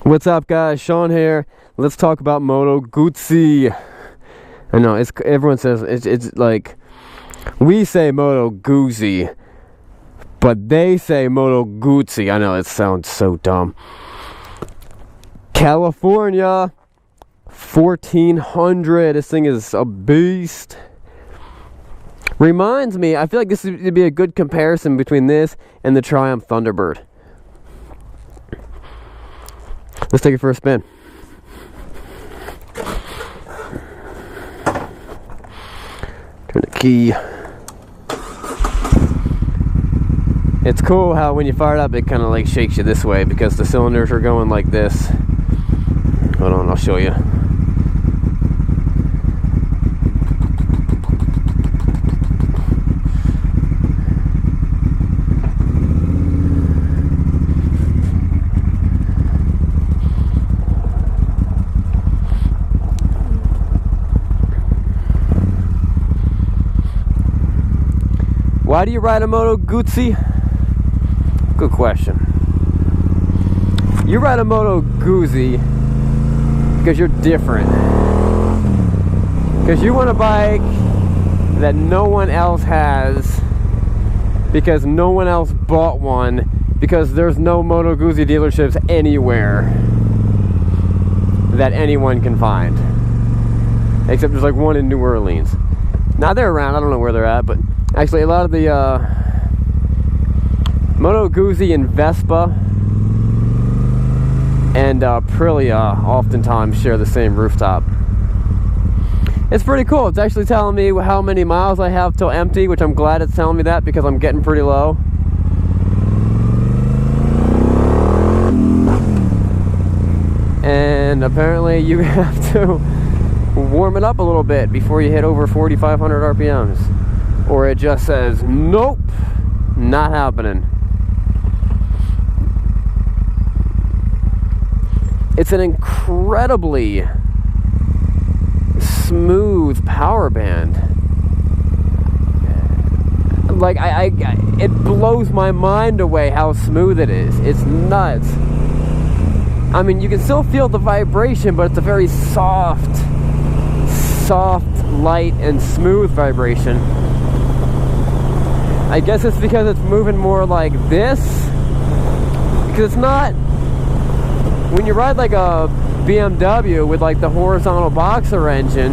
What's up, guys? Sean here. Let's talk about Moto Guzzi. I know everyone says it's like we say Moto Guzzi, but they say Moto Guzzi. I know it sounds so dumb. California 1400. This thing is a beast. Reminds me, I feel like this would be a good comparison between this and the Triumph Thunderbird. Let's take it for a spin. Turn the key. It's cool how when you fire it up, it kind of like shakes you this way because the cylinders are going like this. Hold on, I'll show you. Why do you ride a Moto Guzzi? Good question. You ride a Moto Guzzi because you're different. Because you want a bike that no one else has. Because no one else bought one. Because there's no Moto Guzzi dealerships anywhere that anyone can find. Except there's like one in New Orleans. Now they're around, I don't know where they're at, but actually a lot of the Moto Guzzi and Vespa and Aprilia oftentimes share the same rooftop. It's pretty cool. It's actually telling me how many miles I have till empty, which I'm glad it's telling me that because I'm getting pretty low. And apparently you have to warm it up a little bit before you hit over 4,500 RPMs. Or it just says, nope, not happening. It's an incredibly smooth power band. Like, it blows my mind away how smooth it is. It's nuts. I mean, you can still feel the vibration, but it's a very soft, light, and smooth vibration. I guess it's because it's moving more like this. Because it's not... When you ride like a BMW with like the horizontal boxer engine,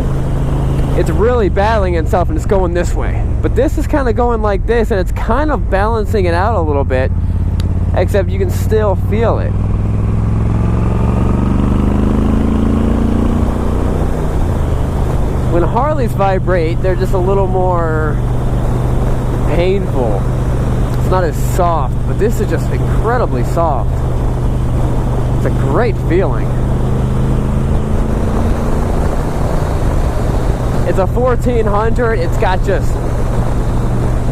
it's really battling itself and it's going this way. But this is kind of going like this and it's kind of balancing it out a little bit. Except you can still feel it. When Harleys vibrate, they're just a little more painful. It's not as soft, but this is just incredibly soft. It's a great feeling. It's a 1400. It's got just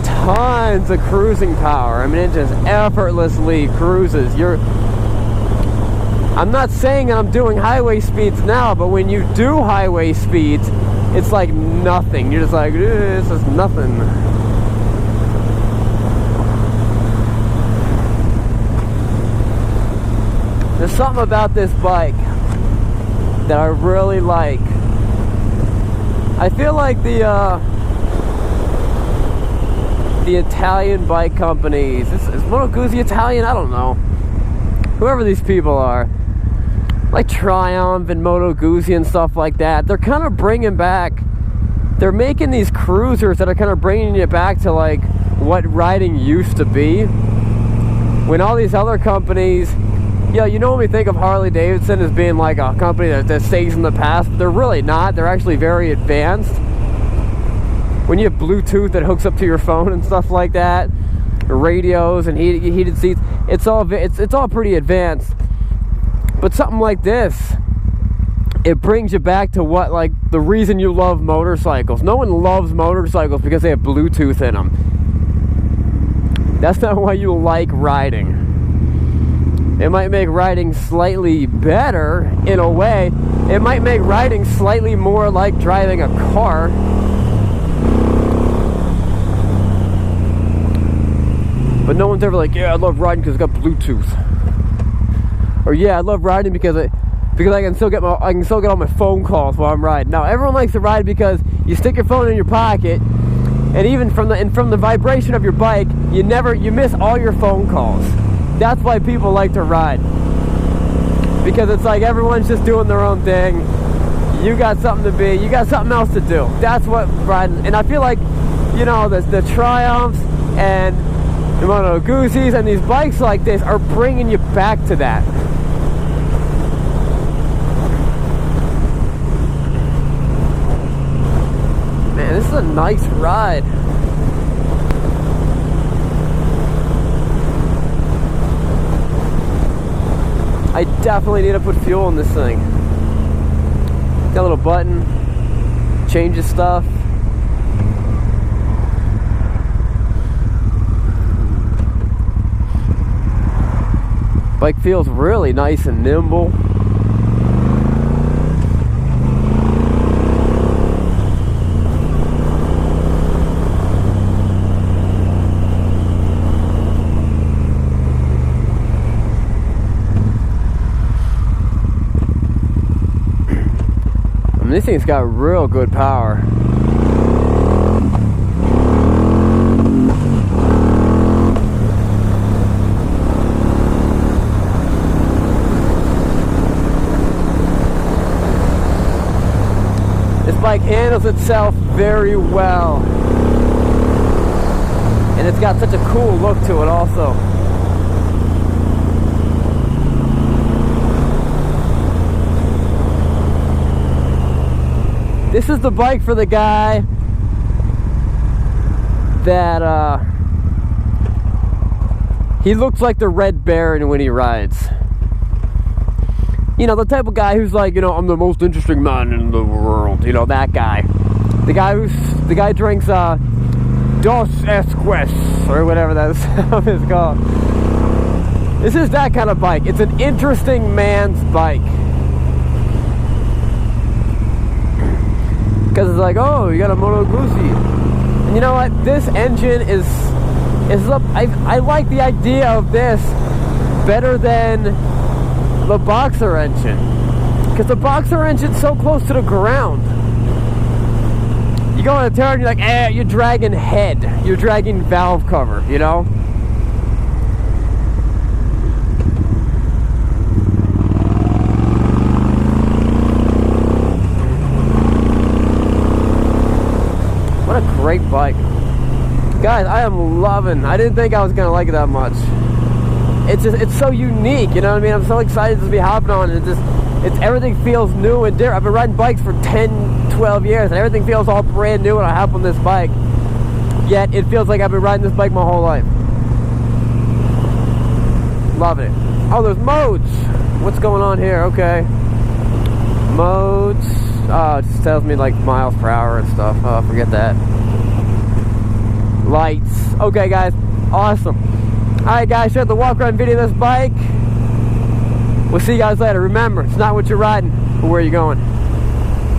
tons of cruising power. I mean, it just effortlessly cruises. I'm not saying I'm doing highway speeds now, but when you do highway speeds, it's like nothing. You're just like, this is nothing. There's something about this bike that I really like. I feel like the Italian bike companies, is Moto Guzzi Italian? I don't know. Whoever these people are, like Triumph and Moto Guzzi and stuff like that, they're kind of bringing back, they're making these cruisers that are kind of bringing you back to like what riding used to be. When all these other companies, yeah, you know, when we think of Harley Davidson as being like a company that stays in the past, but they're really not. They're actually very advanced. When you have Bluetooth that hooks up to your phone and stuff like that, radios and heated seats, it's all pretty advanced. But something like this, it brings you back to what, like, the reason you love motorcycles. No one loves motorcycles because they have Bluetooth in them. That's not why you like riding. It might make riding slightly better in a way. It might make riding slightly more like driving a car. But no one's ever like, yeah, I love riding because it's got Bluetooth. Or yeah, I love riding because I can still get all my phone calls while I'm riding. Now everyone likes to ride because you stick your phone in your pocket, and even from the vibration of your bike, you miss all your phone calls. That's why people like to ride, because it's like everyone's just doing their own thing. You got something to be, you got something else to do. That's what riding, and I feel like, you know, the Triumphs and the Moto Guzzis and these bikes like this are bringing you back to that. Man, this is a nice ride. I definitely need to put fuel in this thing. Got a little button, changes stuff. Bike feels really nice and nimble. I mean, this thing's got real good power. This bike handles itself very well. And it's got such a cool look to it also. This is the bike for the guy that he looks like the Red Baron when he rides. You know, the type of guy who's like, you know, I'm the most interesting man in the world. You know, that guy. The guy drinks Dos Esques or whatever that stuff is called. This is that kind of bike. It's an interesting man's bike. Because it's like, oh, you got a Moto Guzzi. And you know what? This engine is I like the idea of this better than the Boxer engine. Because the Boxer engine's so close to the ground. You go on a turn, you're like, you're dragging head. You're dragging valve cover, you know? What a great bike. Guys, I am loving. I didn't think I was gonna like it that much. It's so unique, you know what I mean? I'm so excited to be hopping on it. Everything feels new and different. I've been riding bikes for 10, 12 years, and everything feels all brand new when I hop on this bike. Yet it feels like I've been riding this bike my whole life. Loving it. Oh, there's modes. What's going on here? Okay. Modes. Oh, it just tells me like miles per hour and stuff. Oh, forget that. Lights. Okay, guys. Awesome. Alright, guys. Share the walk around video of this bike. We'll see you guys later. Remember, it's not what you're riding, but where you're going.